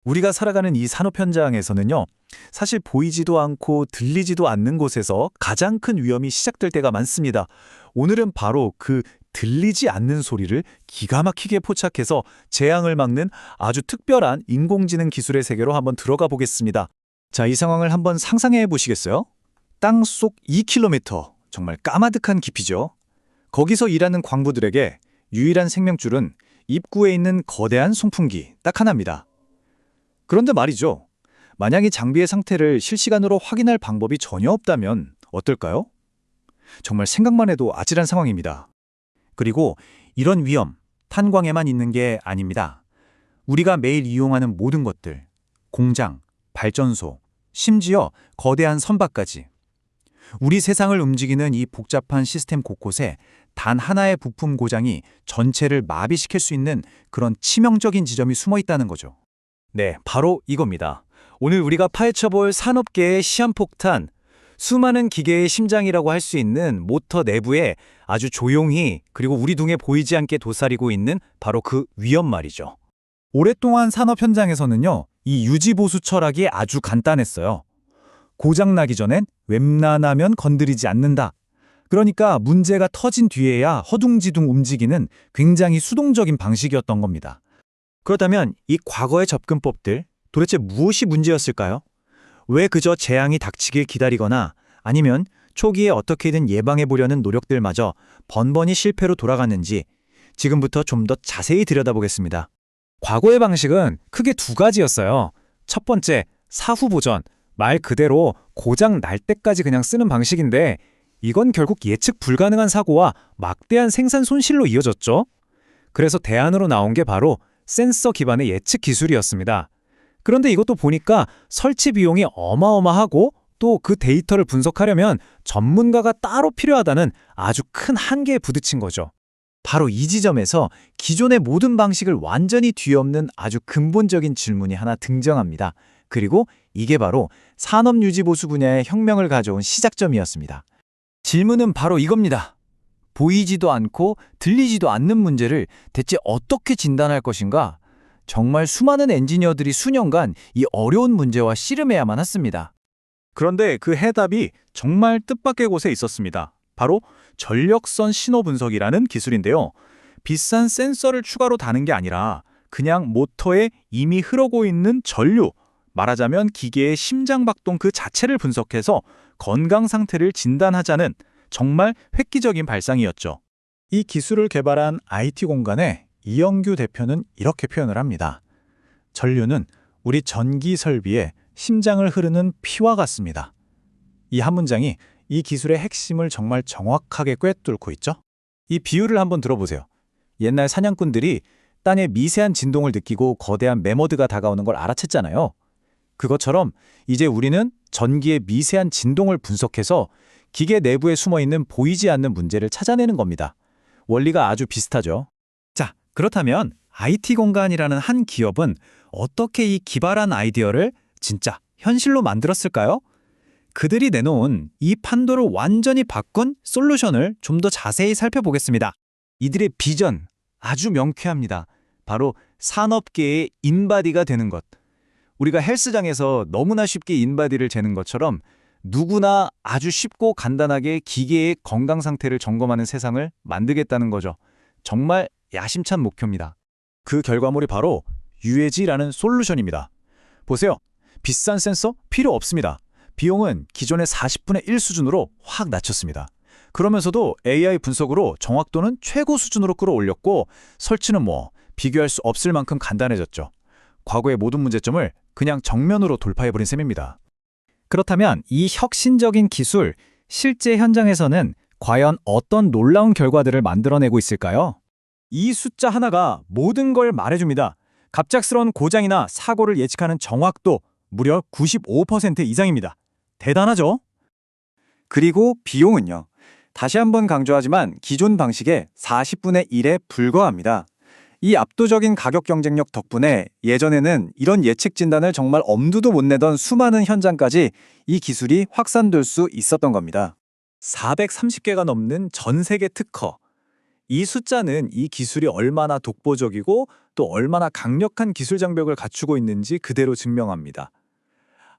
우리가 살아가는 이 산업 현장에서는요, 사실 보이지도 않고 들리지도 않는 곳에서 가장 큰 위험이 시작될 때가 많습니다. 오늘은 바로 그 들리지 않는 소리를 기가 막히게 포착해서 재앙을 막는 아주 특별한 인공지능 기술의 세계로 한번 들어가 보겠습니다. 자, 이 상황을 한번 상상해 보시겠어요? 땅속 2km, 정말 까마득한 깊이죠. 거기서 일하는 광부들에게 유일한 생명줄은 입구에 있는 거대한 송풍기 딱 하나입니다. 그런데 말이죠. 만약 이 장비의 상태를 실시간으로 확인할 방법이 전혀 없다면 어떨까요? 정말 생각만 해도 아찔한 상황입니다. 그리고 이런 위험, 탄광에만 있는 게 아닙니다. 우리가 매일 이용하는 모든 것들, 공장, 발전소, 심지어 거대한 선박까지. 우리 세상을 움직이는 이 복잡한 시스템 곳곳에 단 하나의 부품 고장이 전체를 마비시킬 수 있는 그런 치명적인 지점이 숨어 있다는 거죠. 네, 바로 이겁니다. 오늘 우리가 파헤쳐볼 산업계의 시한폭탄, 수많은 기계의 심장이라고 할 수 있는 모터 내부에 아주 조용히 그리고 우리 눈에 보이지 않게 도사리고 있는 바로 그 위험 말이죠. 오랫동안 산업 현장에서는요, 이 유지보수 철학이 아주 간단했어요. 고장나기 전엔 웬만하면 건드리지 않는다. 그러니까 문제가 터진 뒤에야 허둥지둥 움직이는 굉장히 수동적인 방식이었던 겁니다. 그렇다면 이 과거의 접근법들, 도대체 무엇이 문제였을까요? 왜 그저 재앙이 닥치길 기다리거나 아니면 초기에 어떻게든 예방해보려는 노력들마저 번번이 실패로 돌아갔는지 지금부터 좀 더 자세히 들여다보겠습니다. 과거의 방식은 크게 두 가지였어요. 첫 번째, 사후 보전, 말 그대로 고장 날 때까지 그냥 쓰는 방식인데 이건 결국 예측 불가능한 사고와 막대한 생산 손실로 이어졌죠. 그래서 대안으로 나온 게 바로 센서 기반의 예측 기술이었습니다. 그런데 이것도 보니까 설치 비용이 어마어마하고 또 그 데이터를 분석하려면 전문가가 따로 필요하다는 아주 큰 한계에 부딪힌 거죠. 바로 이 지점에서 기존의 모든 방식을 완전히 뒤엎는 아주 근본적인 질문이 하나 등장합니다. 그리고 이게 바로 산업유지보수 분야의 혁명을 가져온 시작점이었습니다. 질문은 바로 이겁니다. 보이지도 않고 들리지도 않는 문제를 대체 어떻게 진단할 것인가? 정말 수많은 엔지니어들이 수년간 이 어려운 문제와 씨름해야만 했습니다. 그런데 그 해답이 정말 뜻밖의 곳에 있었습니다. 바로 전력선 신호 분석이라는 기술인데요. 비싼 센서를 추가로 다는 게 아니라 그냥 모터에 이미 흐르고 있는 전류, 말하자면 기계의 심장 박동 그 자체를 분석해서 건강 상태를 진단하자는 정말 획기적인 발상이었죠. 이 기술을 개발한 IT 공간의 이영규 대표는 이렇게 표현을 합니다. 전류는 우리 전기 설비에 심장을 흐르는 피와 같습니다. 이 한 문장이 이 기술의 핵심을 정말 정확하게 꿰뚫고 있죠. 이 비유를 한번 들어보세요. 옛날 사냥꾼들이 땅의 미세한 진동을 느끼고 거대한 매머드가 다가오는 걸 알아챘잖아요. 그것처럼 이제 우리는 전기의 미세한 진동을 분석해서 기계 내부에 숨어있는 보이지 않는 문제를 찾아내는 겁니다. 원리가 아주 비슷하죠. 자, 그렇다면 IT 공간이라는 한 기업은 어떻게 이 기발한 아이디어를 진짜 현실로 만들었을까요? 그들이 내놓은 이 판도를 완전히 바꾼 솔루션을 좀 더 자세히 살펴보겠습니다. 이들의 비전 아주 명쾌합니다. 바로 산업계의 인바디가 되는 것. 우리가 헬스장에서 너무나 쉽게 인바디를 재는 것처럼 누구나 아주 쉽고 간단하게 기계의 건강 상태를 점검하는 세상을 만들겠다는 거죠. 정말 야심찬 목표입니다. 그 결과물이 바로 UAG라는 솔루션입니다. 보세요. 비싼 센서 필요 없습니다. 비용은 기존의 40분의 1 수준으로 확 낮췄습니다. 그러면서도 AI 분석으로 정확도는 최고 수준으로 끌어올렸고 설치는 비교할 수 없을 만큼 간단해졌죠. 과거의 모든 문제점을 그냥 정면으로 돌파해버린 셈입니다. 그렇다면 이 혁신적인 기술, 실제 현장에서는 과연 어떤 놀라운 결과들을 만들어내고 있을까요? 이 숫자 하나가 모든 걸 말해줍니다. 갑작스러운 고장이나 사고를 예측하는 정확도 무려 95% 이상입니다. 대단하죠? 그리고 비용은요. 다시 한번 강조하지만 기존 방식의 40분의 1에 불과합니다. 이 압도적인 가격 경쟁력 덕분에 예전에는 이런 예측 진단을 정말 엄두도 못 내던 수많은 현장까지 이 기술이 확산될 수 있었던 겁니다. 430개가 넘는 전 세계 특허. 이 숫자는 이 기술이 얼마나 독보적이고 또 얼마나 강력한 기술 장벽을 갖추고 있는지 그대로 증명합니다.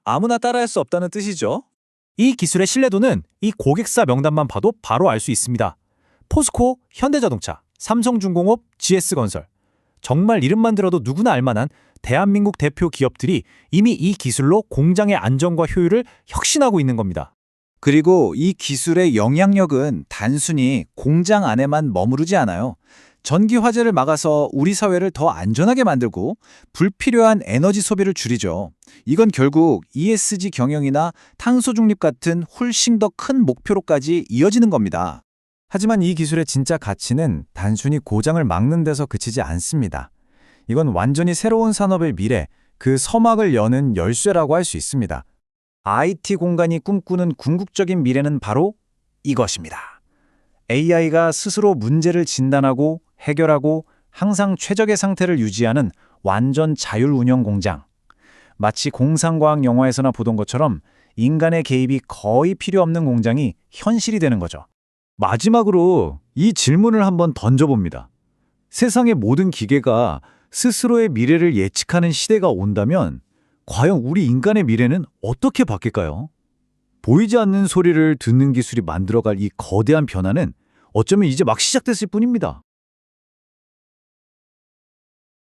아무나 따라할 수 없다는 뜻이죠. 이 기술의 신뢰도는 이 고객사 명단만 봐도 바로 알 수 있습니다. 포스코, 현대자동차, 삼성중공업, GS건설. 정말 이름만 들어도 누구나 알만한 대한민국 대표 기업들이 이미 이 기술로 공장의 안전과 효율을 혁신하고 있는 겁니다. 그리고 이 기술의 영향력은 단순히 공장 안에만 머무르지 않아요. 전기 화재를 막아서 우리 사회를 더 안전하게 만들고 불필요한 에너지 소비를 줄이죠. 이건 결국 ESG 경영이나 탄소 중립 같은 훨씬 더 큰 목표로까지 이어지는 겁니다. 하지만 이 기술의 진짜 가치는 단순히 고장을 막는 데서 그치지 않습니다. 이건 완전히 새로운 산업의 미래, 그 서막을 여는 열쇠라고 할 수 있습니다. IT 공간이 꿈꾸는 궁극적인 미래는 바로 이것입니다. AI가 스스로 문제를 진단하고 해결하고 항상 최적의 상태를 유지하는 완전 자율 운영 공장. 마치 공상과학 영화에서나 보던 것처럼 인간의 개입이 거의 필요 없는 공장이 현실이 되는 거죠. 마지막으로 이 질문을 한번 던져봅니다. 세상의 모든 기계가 스스로의 미래를 예측하는 시대가 온다면 과연 우리 인간의 미래는 어떻게 바뀔까요? 보이지 않는 소리를 듣는 기술이 만들어갈 이 거대한 변화는 어쩌면 이제 막 시작됐을 뿐입니다.